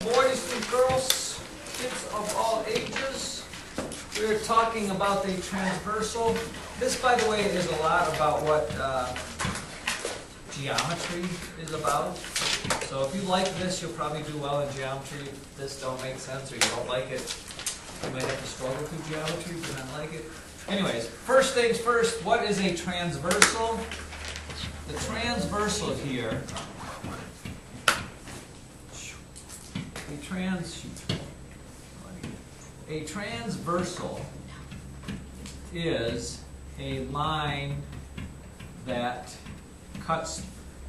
Boys and girls, kids of all ages, we're talking about the transversal. This, by the way, is a lot about what geometry is about. So if you like this, you'll probably do well in geometry. If this don't make sense or you don't like it, you might have to struggle through geometry if you don't like it. Anyways, first things first, what is a transversal? The transversal here, a transversal is a line that cuts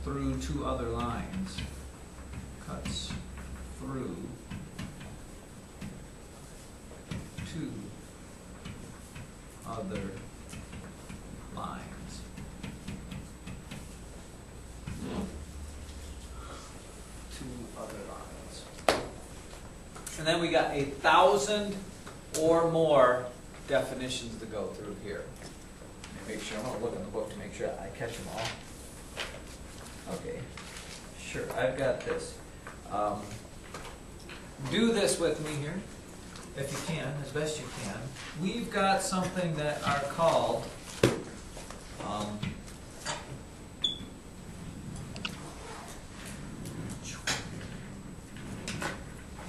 through two other lines. Cuts through two other lines. And then we got 1,000 or more definitions to go through here. Let me make sure, I'm going to look in the book to make sure I catch them all. Okay, sure, I've got this. Do this with me here, if you can, as best you can. We've got something that are called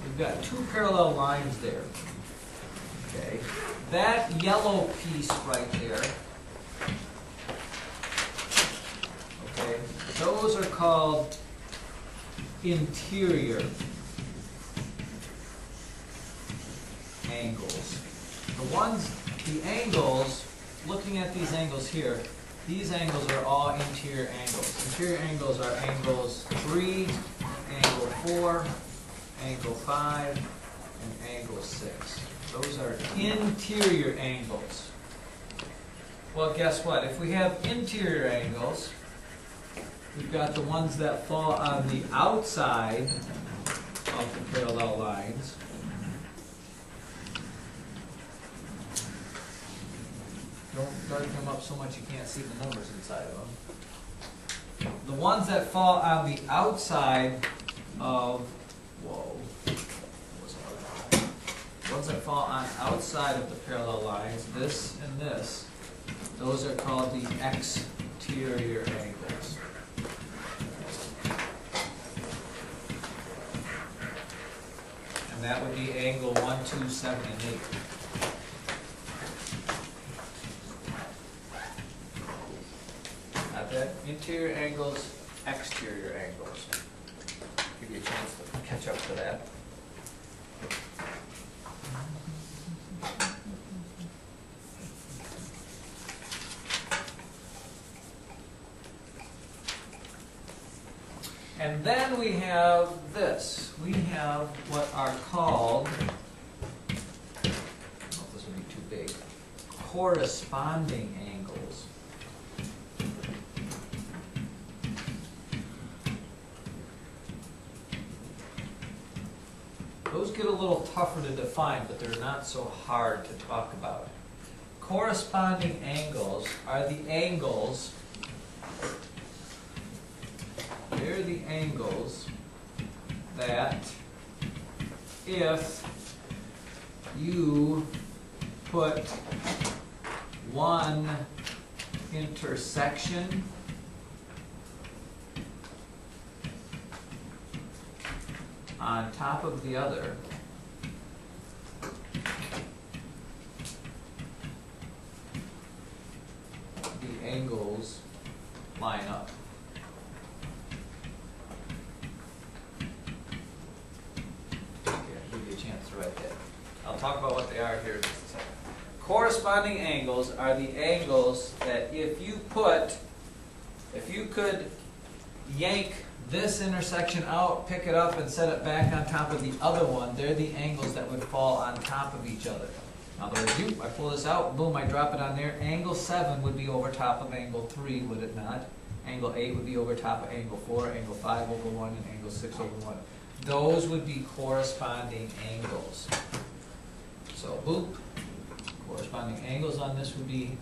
we've got two parallel lines there. Okay, that yellow piece right there, okay, those are called interior angles. The angles, looking at these angles here, these angles are all interior angles. Interior angles are angles 3, angle 4, angle 5, and angle 6. Those are interior angles. Well, guess what? If we have interior angles, we've got the ones that fall on the outside of the parallel lines. Don't darken them up so much you can't see the numbers inside of them. The ones that fall on the outside of the ones that fall on outside of the parallel lines, this and this, those are called the exterior angles. And that would be angle 1, 2, 7, and 8. Got that? Interior angles, exterior angles. Give you a chance to catch up to that. And then we have this. We have what are called, I don't know if this would be too big, corresponding angles. Those get a little tougher to define, but they're not so hard to talk about. Corresponding angles are the angles, they're the angles that if you put one intersection on top of the other, the angles line up. Okay, I'll give you a chance to write that. I'll talk about what they are here in just a second. Corresponding angles are the angles that if you could yank this intersection out, pick it up, and set it back on top of the other one, they're the angles that would fall on top of each other. In other words, I pull this out, boom, I drop it on there. Angle 7 would be over top of angle 3, would it not? Angle 8 would be over top of angle 4, angle 5 over 1, and angle 6 over 1. Those would be corresponding angles. So, boop, corresponding angles on this would be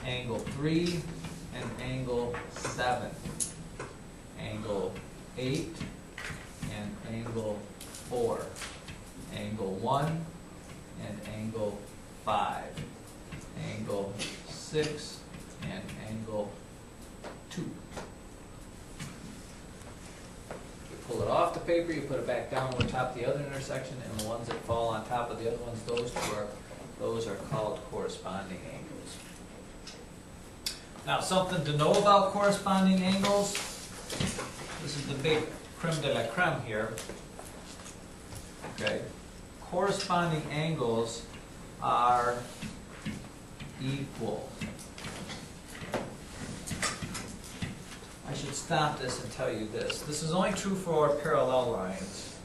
angle 3 and angle 7. Angle 8 and angle 4. Angle 1 and angle 5. Angle 6 and angle 2. You pull it off the paper, you put it back down over top of the other intersection, and the ones that fall on top of the other ones, those are called corresponding angles. Now, something to know about corresponding angles. This is the big creme de la creme here. Okay. Corresponding angles are equal. I should stop this and tell you this. This is only true for parallel lines.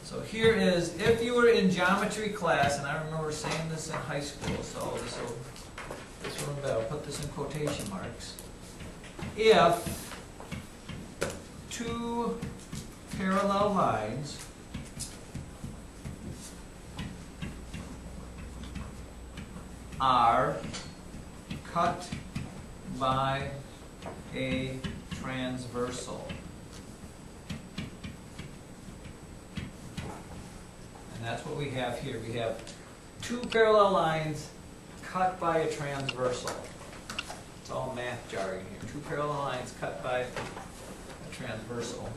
So here is, if you were in geometry class, and I remember saying this in high school, so I'll put this in quotation marks. If two parallel lines are cut by a transversal. And that's what we have here. We have two parallel lines cut by a transversal. It's all math jargon here. Two parallel lines cut by a transversal.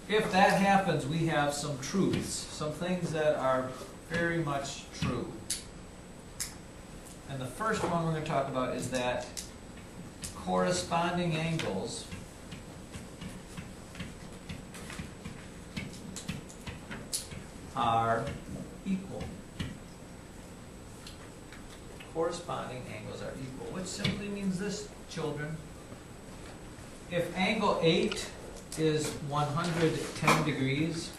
If that happens, we have some truths, some things that are very much true. And the first one we're going to talk about is that corresponding angles are equal. Corresponding angles are equal, which simply means this, children. If angle 8 is 110 degrees,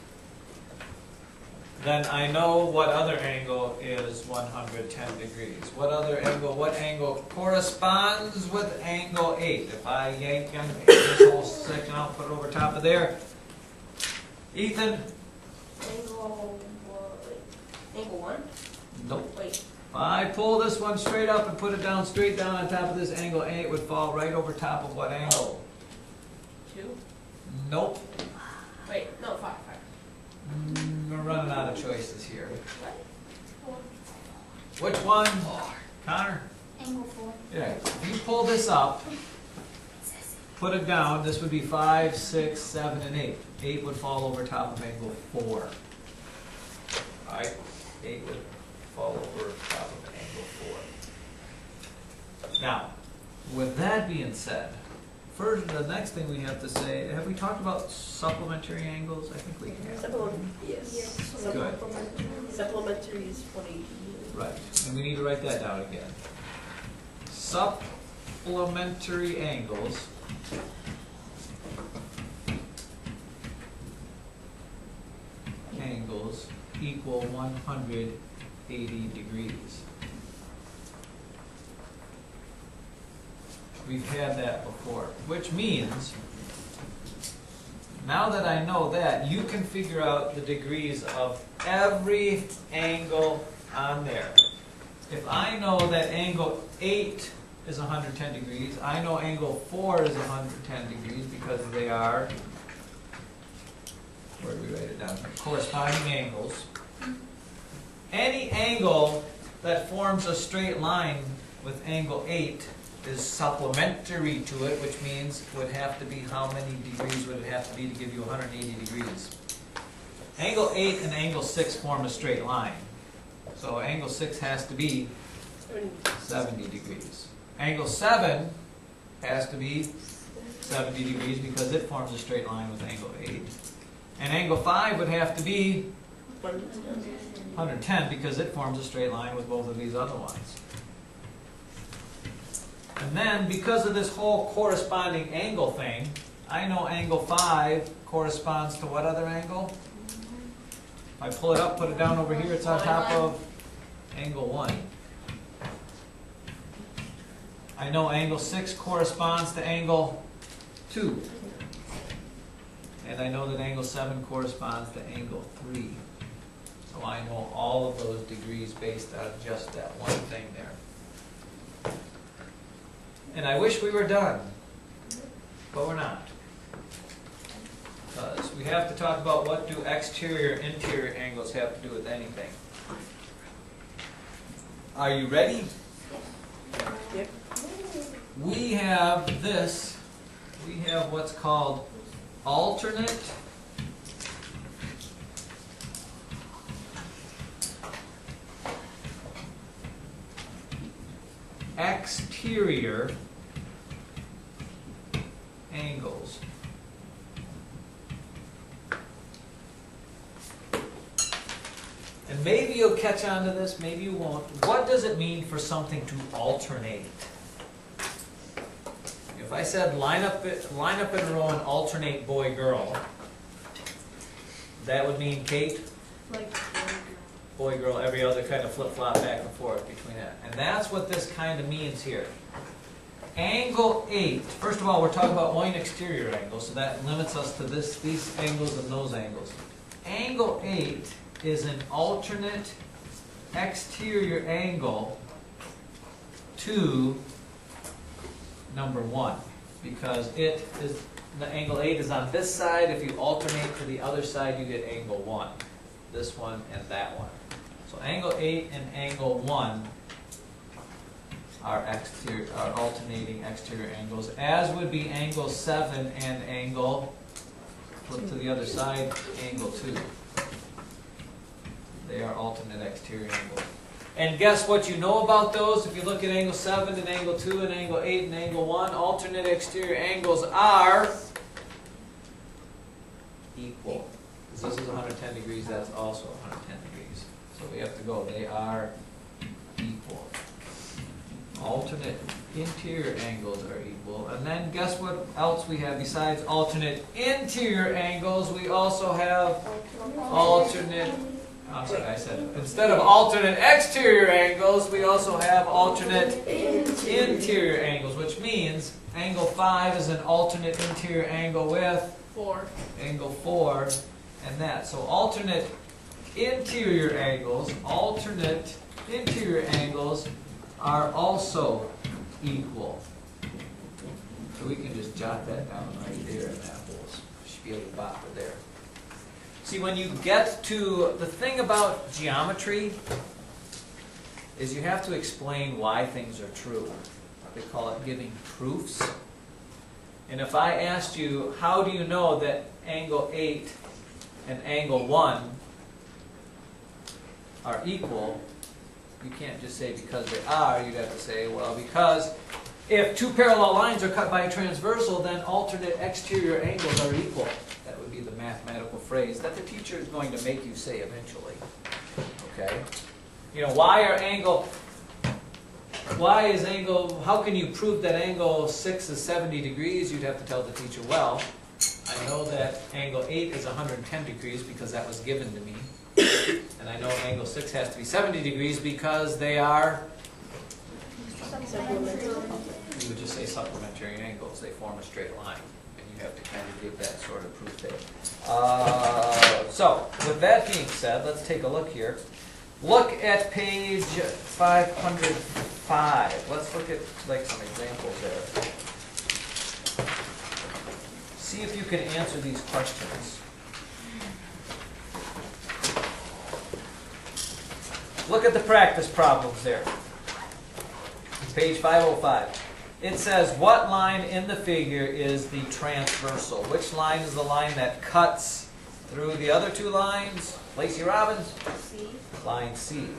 then I know what other angle is 110 degrees. What angle corresponds with angle 8? If I yank this whole section out, put it over top of there. Ethan? Angle 1? Nope. Wait. If I pull this one straight up and put it down straight down on top of this angle 8, it would fall right over top of what angle? 2? Nope. Wait, no, 5. We're running out of choices here. What? Which one? Connor? Angle 4. Yeah. If you pull this up, put it down, this would be 5, 6, 7, and 8. 8 would fall over top of angle 4. Alright? 8 would fall over top of angle 4. Now, with that being said, first, the next thing we have to say, have we talked about supplementary angles? I think we have. Yes. Good. Supplementary is 180. Right, and we need to write that down again. Supplementary angles equal 180 degrees. We've had that before, which means, now that I know that, you can figure out the degrees of every angle on there. If I know that angle 8 is 110 degrees, I know angle 4 is 110 degrees because they are, where do we write it down here? Corresponding angles. Any angle that forms a straight line with angle 8 is supplementary to it, which means it would have to be, how many degrees would it have to be to give you 180 degrees? Angle 8 and angle 6 form a straight line. So angle 6 has to be 70 degrees. Angle 7 has to be 70 degrees because it forms a straight line with angle 8. And angle 5 would have to be 110 because it forms a straight line with both of these other ones. And then, because of this whole corresponding angle thing, I know angle 5 corresponds to what other angle? If I pull it up, put it down over here, it's on top of angle 1. I know angle 6 corresponds to angle 2. And I know that angle 7 corresponds to angle 3. So I know all of those degrees based on just that one thing there. And I wish we were done, but we're not. Because we have to talk about what do exterior, interior angles have to do with anything. Are you ready? Yep. We have this, we have what's called alternate exterior angles. And maybe you'll catch on to this, maybe you won't. What does it mean for something to alternate? If I said line up in a row and alternate boy-girl, that would mean, Kate, Like, boy-girl, every other kind of flip-flop back and forth between that. And that's what this kind of means here. Angle 8, first of all, we're talking about one exterior angle, so that limits us to these angles and those angles. Angle 8 is an alternate exterior angle to number 1, because it is, the angle 8 is on this side. If you alternate to the other side, you get angle 1. This one and that one. So angle 8 and angle 1 are alternating exterior angles, as would be angle 7 and angle, flip to the other side, angle 2. They are alternate exterior angles. And guess what you know about those? If you look at angle 7 and angle 2 and angle 8 and angle 1, alternate exterior angles are equal. Because this is 110 degrees, that's also 110 degrees. So we have to go, they are equal. Alternate interior angles are equal. And then guess what else we have besides alternate interior angles? We also have alternate, I'm sorry, I said, instead of alternate exterior angles, we also have alternate interior angles, which means angle 5 is an alternate interior angle with 4. angle 4 and that. So alternate interior angles are also equal. So we can just jot that down right there in that whole spiel about there. See, when you get to the thing about geometry is you have to explain why things are true. They call it giving proofs. And if I asked you, how do you know that angle 8 and angle 1 are equal, you can't just say because they are. You'd have to say, well, because if two parallel lines are cut by a transversal, then alternate exterior angles are equal. That would be the mathematical phrase that the teacher is going to make you say eventually. Okay? You know, how can you prove that angle 6 is 70 degrees? You'd have to tell the teacher, well, I know that angle 8 is 110 degrees because that was given to me. And I know angle 6 has to be 70 degrees because they are, you would just say supplementary angles. They form a straight line. And you have to kind of give that sort of proof there. So, with that being said, let's take a look here. Look at page 505. Let's look at like some examples there. See if you can answer these questions. Look at the practice problems there. Page 505. It says, what line in the figure is the transversal? Which line is the line that cuts through the other two lines? Lacey Robbins? C. Line C.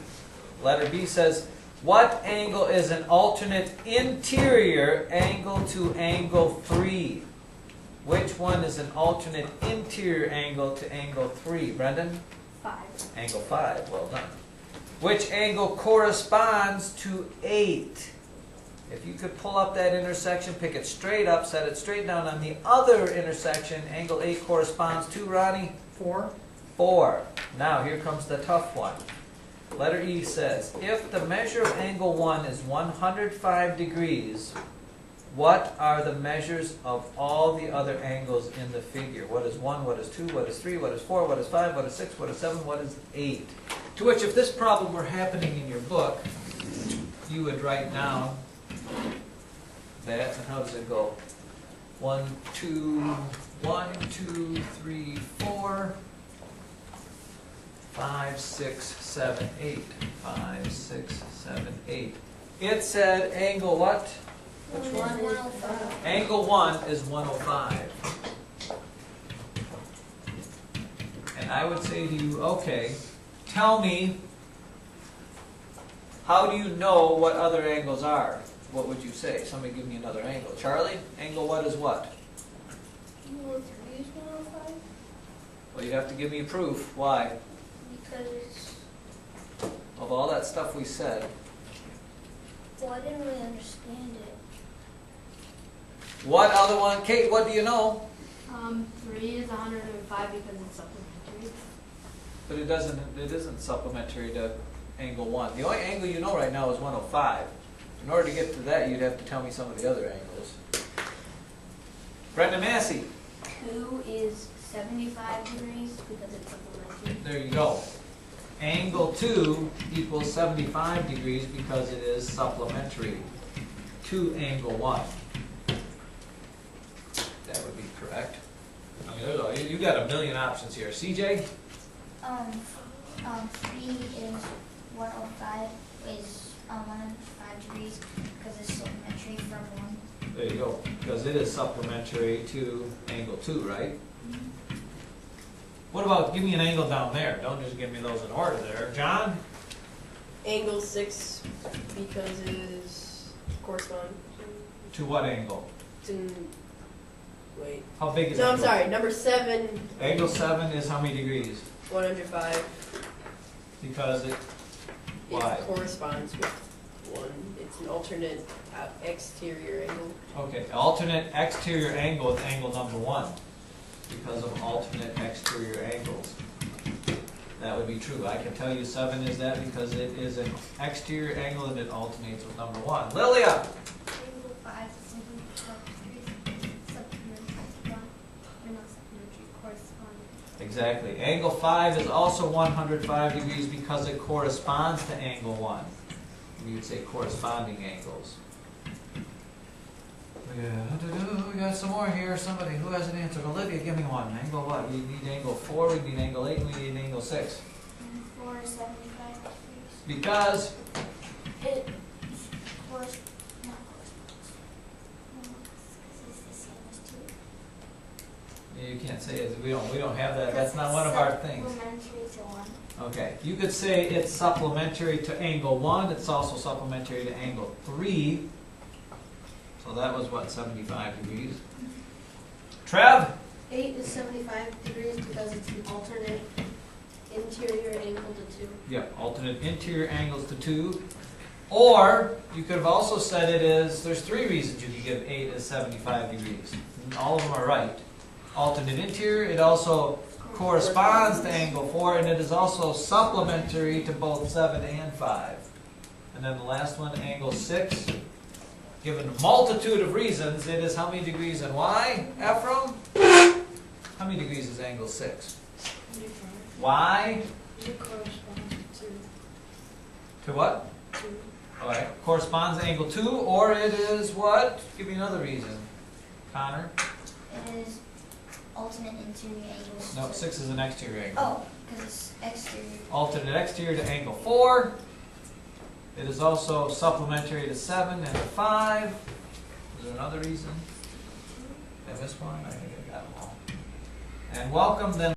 Letter B says, what angle is an alternate interior angle to angle 3? Which one is an alternate interior angle to angle 3? Brendan? 5. Angle 5. Well done. Which angle corresponds to 8? If you could pull up that intersection, pick it straight up, set it straight down on the other intersection, angle 8 corresponds to, Ronnie? 4. 4. Now, here comes the tough one. Letter E says, if the measure of angle 1 is 105 degrees, what are the measures of all the other angles in the figure? What is 1, what is 2, what is 3, what is 4, what is 5, what is 6, what is 7, what is 8? To which, if this problem were happening in your book, you would write down that, and how does it go? 1, 2, 1, 2, 3, 4, 5, 6, 7, 8. 5, 6, 7, 8. It said angle what? Which one is? Angle 1 is 105. And I would say to you, okay, tell me, how do you know what other angles are? What would you say? Somebody give me another angle. Charlie, angle what is what? Angle 3 is 105. Well, you have to give me proof. Why? Because, Of all that stuff we said. well, I didn't really understand it. What other one? Kate, what do you know? 3 is 105 because it's supplementary. But it isn't supplementary to angle 1. The only angle you know right now is 105. In order to get to that, you'd have to tell me some of the other angles. Brenda Massey. 2 is 75 degrees because it's supplementary. There you go. Angle 2 equals 75 degrees because it is supplementary to angle 1. That would be correct. I mean, you got a million options here. CJ? 3 is 105 is 105 degrees because it's supplementary from 1. There you go. Because it is supplementary to angle 2, right? What about, give me an angle down there. Don't just give me those in order there. John? Angle 6 because it is correspond To what angle? to wait. How big is No, I'm angle? sorry. Number 7, Angle 7 is how many degrees? 105. Because it, why? It corresponds with 1. It's an alternate exterior angle. Okay, alternate exterior angle is angle number 1. Because of alternate exterior angles. That would be true. I can tell you 7 is that because it is an exterior angle and it alternates with number 1. Lilia! Angle 5 is simply supplementary corresponding. Exactly. Angle 5 is also 105 degrees because it corresponds to angle 1. We would say corresponding angles. Yeah, we got some more here. Somebody who has an answer. Olivia, give me one. Angle what? We need angle 4, we need angle 8, we need angle 6. And 4 is 75 degrees. Because It not corresponds. No, because it's the same as 2. you can't say it. We don't have that. That's not one of our things. Supplementary to 1. Okay. You could say it's supplementary to angle 1. It's also supplementary to angle 3. So that was what, 75 degrees? Trev? 8 is 75 degrees because it's an alternate interior angle to 2. Yep, alternate interior angles to 2. Or, you could have also said it is, there's 3 reasons you could give 8 as 75 degrees. All of them are right. Alternate interior, it also corresponds to angle 4, and it is also supplementary to both 7 and 5. And then the last one, angle 6. Given a multitude of reasons, it is how many degrees and why? Ephraim? How many degrees is angle 6? Why? It corresponds To what? to Alright, corresponds to angle 2, or it is what? Give me another reason. Connor? It is alternate interior angles. No, 6 is an exterior angle. Oh, because it's exterior. Alternate exterior to angle 4. It is also supplementary to 7 and to 5. Is there another reason? Did I miss one? I think I got them all. And welcome then.